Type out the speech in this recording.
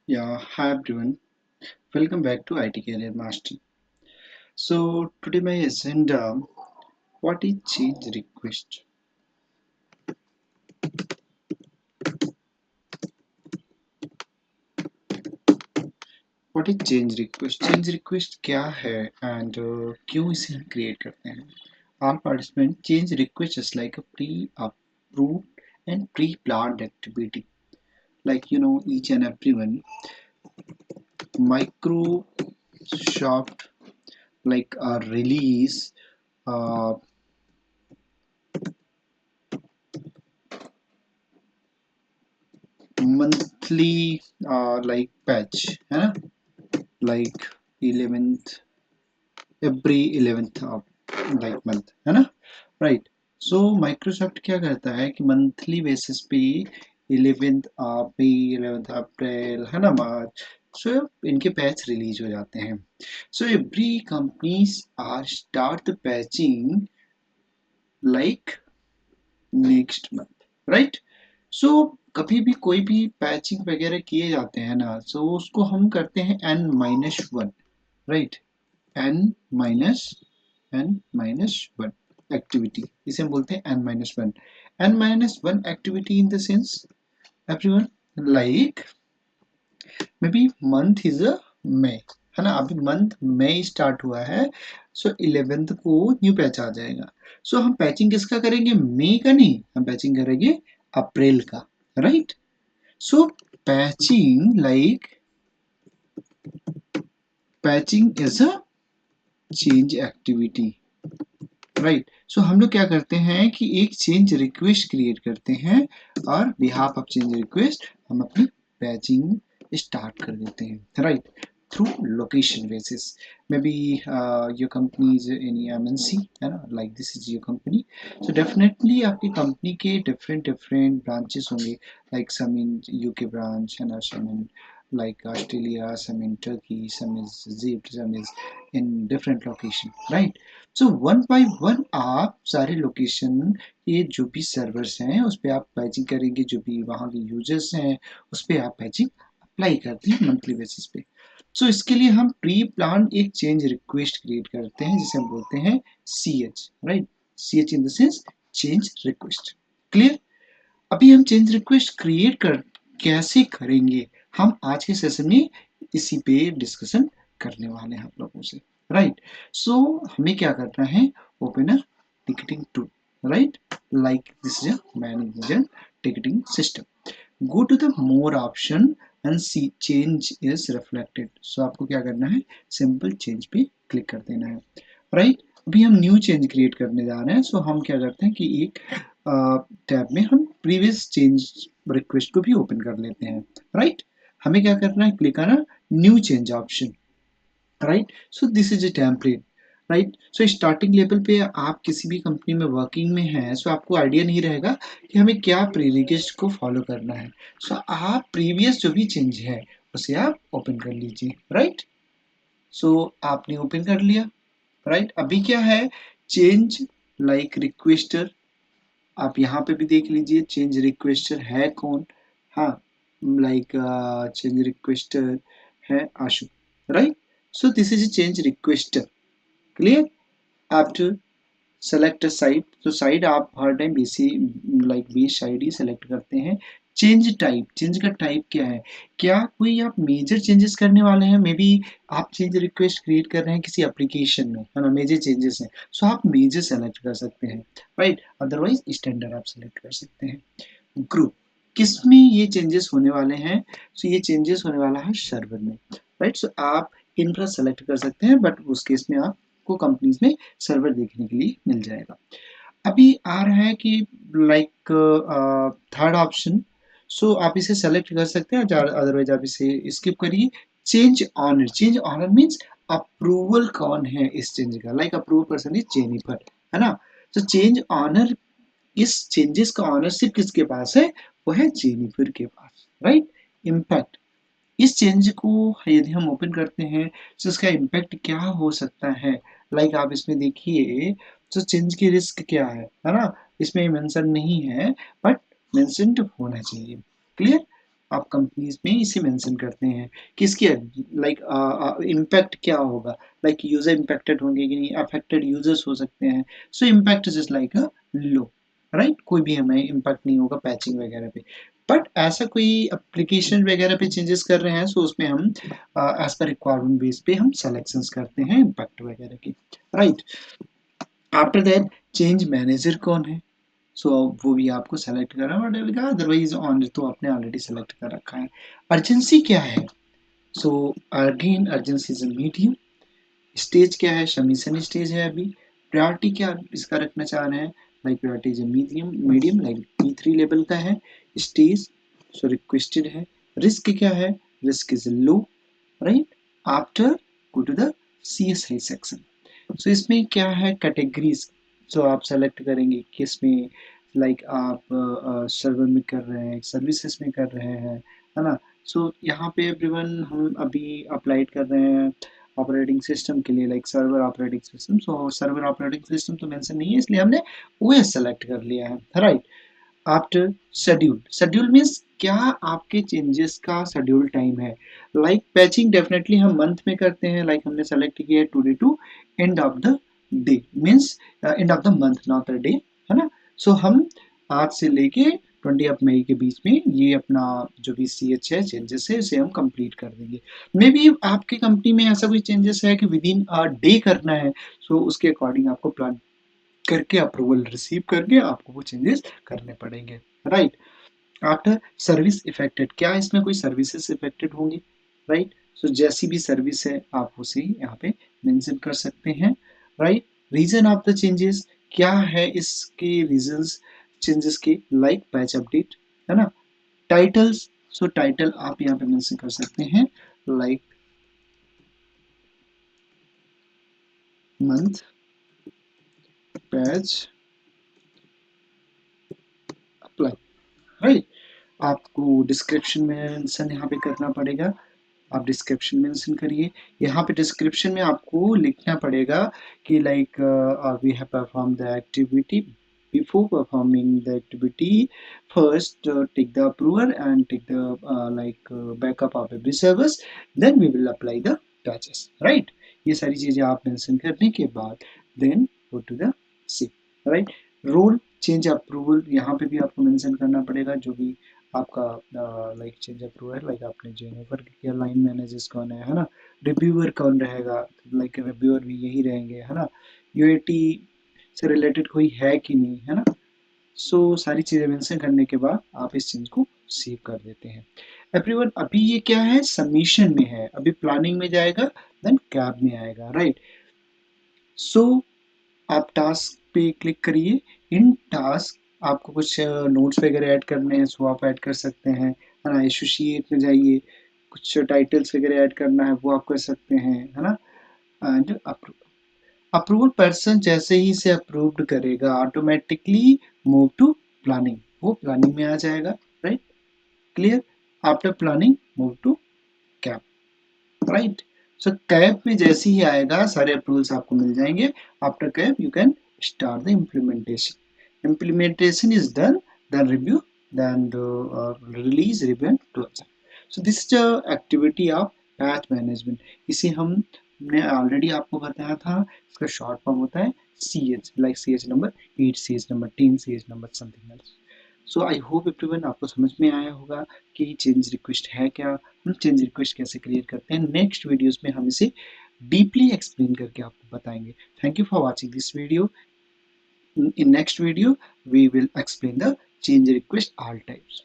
Yeah, hi everyone. Welcome back to IT Career Master. So today my agenda, what is change request? What is change request? Change request क्या है and क्यों इसे हम create करते हैं? All participant change request is like a pre-approved and pre-planned activity. Like each and everyone, Microsoft like a release uh, monthly like patch है ना like 11th every 11th of like month है ना right so Microsoft क्या करता है कि monthly basis पे 11th मई 11th अप्रैल है ना मार्च सो इनके पैच रिलीज हो जाते हैं so every companies are start the patching like next month right so कभी भी कोई भी पैचिंग वगैरह किए जाते हैं ना सो उसको हम करते हैं n-1 राइट n-1 एक्टिविटी इसे हम बोलते हैं n-1 activity in the sense everyone like maybe month is a May है ना अभी मंथ मई स्टार्ट हुआ है सो 11th को न्यू पैच आ जाएगा सो हम पैचिंग किसका करेंगे मई का नहीं हम पैचिंग करेंगे अप्रैल का right so patching like patching is a change activity right so हम लोग क्या करते हैं कि एक चेंज रिक्वेस्ट क्रिएट करते हैं और बिहाफ ऑफ चेंज रिक्वेस्ट हम अपनी पैचिंग स्टार्ट कर देते हैं right through location basis maybe your company is any MNC है ना like this is your company so definitely आपकी कंपनी के डिफरेंट डिफरेंट ब्रांचेस होंगे like some in UK branch है ना some in like Australia, some in Turkey, some is Egypt, some is in different location, right? So one by one आप सारे location ये जो भी सर्वर्स हैं उस पर आप पैचिंग करेंगे जो भी वहाँ के यूजर्स हैं उस पर आप पैचिंग अप्लाई करते हैं मंथली बेसिस पे सो इसके लिए हम प्री प्लान एक चेंज रिक्वेस्ट क्रिएट करते हैं जिसे हम बोलते हैं C H right C H in the sense change request clear अभी हम चेंज रिक्वेस्ट क्रिएट कर कैसे करेंगे हम आज के सेशन में इसी पे डिस्कशन करने वाले हैं आप लोगों से राइट सो हमें क्या करना है open a ticketing tool right like this is a manager ticketing system go to the more option and see change is reflected so आपको क्या करना है सिंपल चेंज पे क्लिक कर देना है राइट अभी हम न्यू चेंज क्रिएट करने जा रहे हैं सो हम क्या करते हैं कि एक टैब में हम प्रीवियस चेंज रिक्वेस्ट को भी ओपन कर लेते हैं राइट हमें क्या करना है क्लिक करना new change option right so this is a template right so starting level पे आप किसी भी कंपनी में वर्किंग में हैं सो आपको आइडिया नहीं रहेगा कि हमें क्या प्री रिक्वेस्ट को फॉलो करना है सो आप प्रीवियस जो भी चेंज है उसे आप ओपन कर लीजिए राइट सो आपने ओपन कर लिया राइट अभी क्या है चेंज लाइक रिक्वेस्टर आप यहाँ पे भी देख लीजिए चेंज रिक्वेस्टर है कौन हाँ लाइक चेंज रिक्वेस्टर है Ashu right so this is change requester clear after select site तो साइट आप हर टाइम बेसी लाइक बेस साइड ही सेलेक्ट करते हैं चेंज का टाइप क्या है क्या कोई आप मेजर चेंजेस करने वाले हैं मे बी आप चेंज रिक्वेस्ट क्रिएट कर रहे हैं किसी एप्लीकेशन में है ना मेजर चेंजेस हैं सो आप मेजर सेलेक्ट कर सकते हैं राइट अदरवाइज स्टैंडर्ड आप सेलेक्ट कर सकते हैं ग्रुप किसमें ये चेंजेस होने वाले हैं सो ये चेंजेस होने वाला है सर्वर में राइट सो आप इंफ्रा सेलेक्ट कर सकते हैं बट उस केस में आपको कंपनीज में सर्वर देखने के लिए मिल जाएगा अभी आ रहा है कि लाइक थर्ड ऑप्शन सो आप इसे सेलेक्ट कर सकते हैं अदरवाइज आप इसे स्किप करिए चेंज ऑनर मीन्स अप्रूवल कौन है इस चेंज का like approval person is Jennifer है ना तो चेंज ऑनर इस चेंजेस का ऑनरशिप किसके पास है वो है जेनिफर के पास राइट इम्पैक्ट इस चेंज को यदि हम ओपन करते हैं तो इसका इम्पैक्ट क्या हो सकता है लाइक आप इसमें देखिए तो चेंज की रिस्क क्या है ना इसमें मेंशन नहीं है बट मेंशन होना चाहिए क्लियर आप कंपनीज में इसे मेंशन करते हैं कि इसकी लाइक इम्पैक्ट क्या होगा, लाइक यूजर इम्पैक्टेड होंगे कि नहीं, अफेक्टेड यूजर्स हो सकते हैं। सो impact is like a low, right, कोई भी हमें इम्पैक्ट नहीं होगा पैचिंग वगैरह पे। बट ऐसा कोई एप्लीकेशन वगैरह पे चेंजेस कर रहे हैं, सो उसमें हम एज पर रिक्वायरमेंट बेस पे हम सेलेक्शंस करते हैं इम्पैक्ट वगैरह की, right. After that change manager कौन है, सो वो भी आपको सेलेक्ट करना पड़ेगा, अदरवाइज ऑन तो आपने ऑलरेडी सेलेक्ट कर रखा है। अर्जेंसी क्या है, so again urgency is medium. Stage क्या है, सबमिशन स्टेज है अभी। प्रायोरिटी क्या इसका रखना चाह रहे हैं, like priority is medium, medium like P3 level का है। स्टेज सो रिक्वेस्टेड है। रिस्क क्या है, risk is low, right. After go to the CSI section. So इसमें क्या है, कैटेगरीज, सो आप सेलेक्ट करेंगे किस में, लाइक आप सर्वर में कर रहे हैं, सर्विसेज में कर रहे हैं, है ना। सो यहाँ पे एवरीवन हम अभी अप्लाइड कर रहे हैं ऑपरेटिंग सिस्टम के लिए, like server operating system. So server operating system तो मेंशन नहीं है, इसलिए हमने OS सेलेक्ट कर लिया है, right. After schedule, schedule means क्या आपके चेंजेस का शेड्यूल टाइम है, लाइक पैचिंग डेफिनेटली हम मंथ में करते हैं, लाइक हमने सेलेक्ट किया है today to end of the day, means end of the month not a day, है ना। सो हम आज से लेके 20 मई के बीच में ये अपना जो भी CH है चेंजेस है इसे हम कंप्लीट कर देंगे। मे बी आपकी कंपनी में ऐसा कोई चेंजेस है कि विद इन अ डे करना है, सो उसके अकॉर्डिंग आपको प्लान करके अप्रूवल रिसीव करके आपको वो चेंजेस करने पड़ेंगे, राइट। आफ्टर सर्विस इफेक्टेड, क्या इसमें कोई सर्विसेज इफेक्टेड होंगी, राइट। सो जैसी भी सर्विस है आप उसे यहाँ पे मेंशन कर सकते हैं, right. Reason of the changes, क्या है इसके रीजंस चेंजेस के, लाइक पैच अपडेट, है ना। टाइटल्स, सो टाइटल आप यहाँ पे मेंशन कर सकते हैं, like month patch apply, right. आपको डिस्क्रिप्शन मेंशन यहाँ पे करना पड़ेगा, आप डिस्क्रिप्शन मेंशन करिए। यहाँ पे डिस्क्रिप्शन में आपको लिखना पड़ेगा कि like we have perform the activity, before performing the activity first take the approval and take the backup of every service, then we will apply the patches, right। ये सारी चीजें आप मेंशन करने के बाद then go to the C, right। Role change approval, यहाँ पे भी आपको मेंशन करना पड़ेगा जो भी आपका लाइक चेंज अप्रूवल, लाइक आपने जॉइन ओवर किया, लाइन मैनेजर्स कौन है ना, रिव्यूअर कौन रहेगा, लाइक रिव्यूअर भी यही रहेंगे, है ना। UAT से रिलेटेड कोई है कि नहीं, है ना। सो सारी चीजें मेंशन करने के बाद आप इस चीज को सेव कर देते हैं। एवरीवन अभी ये क्या है, सबमिशन में है, अभी प्लानिंग में जाएगा, देन कैब में आएगा, राइट। सो आप टास्क पे क्लिक करिए। इन टास्क आपको कुछ नोट्स वगैरह ऐड करने हैं, सो आप ऐड कर सकते हैं, है ना। एसोसिएट में जाइए, कुछ टाइटल्स वगैरह ऐड करना है वो आप कर सकते हैं, है ना। एंड अप्रूवल पर्सन जैसे ही इसे अप्रूव्ड करेगा ऑटोमेटिकली मूव टू प्लानिंग, वो प्लानिंग में आ जाएगा, right. Clear. After planning move to cap, right. So cap में जैसे ही आएगा सारे अप्रूवल्स आपको मिल जाएंगे। After cap you can start the implementation. Implementation is done, then review, then release, review and close। so this is the activity of patch management। इसे हमने ऑलरेडी आपको बताया था, इसका शॉर्ट फॉर्म होता है CH, like CH number 8, CH number 10, CH number something else. So I hope everyone आपको समझ में आया होगा कि चेंज रिक्वेस्ट है क्या, हम चेंज रिक्वेस्ट कैसे क्रिएट करते हैं। नेक्स्ट वीडियोस में हम इसे डीपली एक्सप्लेन करके आपको बताएंगे। Thank you for watching this video. In next video we will explain the change request all types।